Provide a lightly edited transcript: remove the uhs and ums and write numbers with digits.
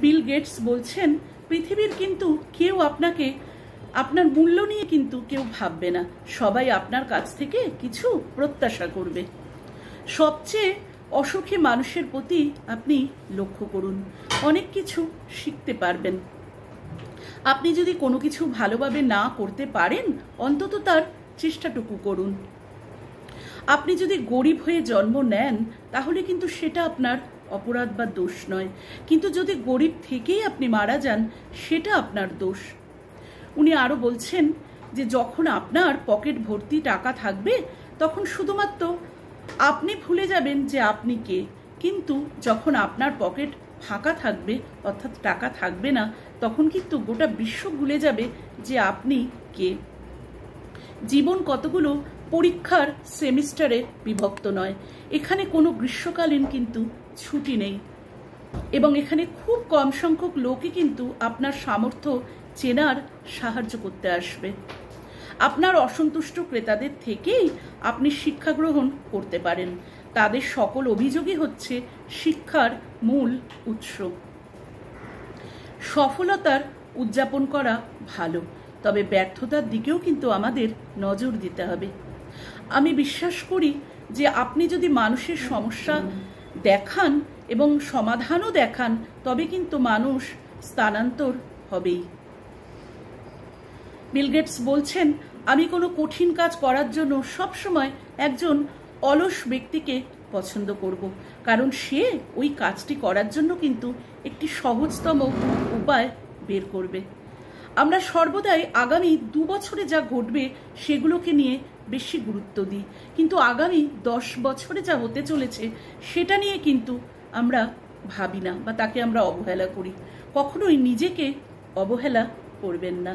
Bill Gates বলছেন, পৃথিবীর কিন্তু কেউ আপনাকে আপনার মূল্য নিয়ে কিন্তু কেউ ভাববে না, সবাই আপনার কাছ থেকে কিছু প্রত্যাশা করবে। সবচেয়ে অসুখী মানুষের প্রতি আপনি লক্ষ্য করুন, অনেক কিছু শিখতে পারবেন। আপনি যদি কোনো কিছু ভালোভাবে না করতে পারেন, অন্তত তার চেষ্টাটুকু করুন। আপনি যদি গরিব হয়ে জন্ম নেন, তাহলে কিন্তু সেটা আপনার অপরাধ বা দোষ নয়, কিন্তু যদি গরিব থেকেই আপনি মারা যান, সেটা আপনার দোষ। উনি আরো বলছেন যে যখন আপনার পকেট ভর্তি টাকা থাকবে, তখন শুধুমাত্র আপনি ভুলে যাবেন যে আপনি কে, কিন্তু যখন আপনার পকেট ফাঁকা থাকবে, অর্থাৎ টাকা থাকবে না, তখন কিন্তু গোটা বিশ্ব ভুলে যাবে যে আপনি কে। জীবন কতগুলো পরীক্ষার সেমিস্টারে বিভক্ত নয়, এখানে কোনো গ্রীষ্মকালীন কিন্তু ছুটি নেই, এবং এখানে খুব কম সংখ্যক লোকই কিন্তু আপনার সামর্থ্য চেনার সাহায্য করতে আসবে। আপনার অসন্তুষ্ট ক্রেতাদের থেকেই আপনি শিক্ষা গ্রহণ করতে পারেন, তাদের সকল অভিযোগই হচ্ছে শিক্ষার মূল উৎস। সফলতার উদযাপন করা ভালো, তবে ব্যর্থতার দিকেও কিন্তু আমাদের নজর দিতে হবে। আমি বিশ্বাস করি যে আপনি যদি মানুষের সমস্যা দেখান এবং সমাধানও দেখান, তবে কিন্তু মানুষ স্থানান্তর হবেই। বিল গেটস বলছেন, আমি কোনো কঠিন কাজ করার জন্য সবসময় একজন অলস ব্যক্তিকে পছন্দ করব, কারণ সে ওই কাজটি করার জন্য কিন্তু একটি সহজতম উপায় বের করবে। আমরা সর্বদাই আগামী 2 বছরে যা ঘটবে সেগুলোকে নিয়ে বেশি গুরুত্ব দিই, কিন্তু আগামী 10 বছরে যা হতে চলেছে সেটা নিয়ে কিন্তু আমরা ভাবি না, বা তাকে আমরা অবহেলা করি। কখনোই নিজেকে অবহেলা করবেন না।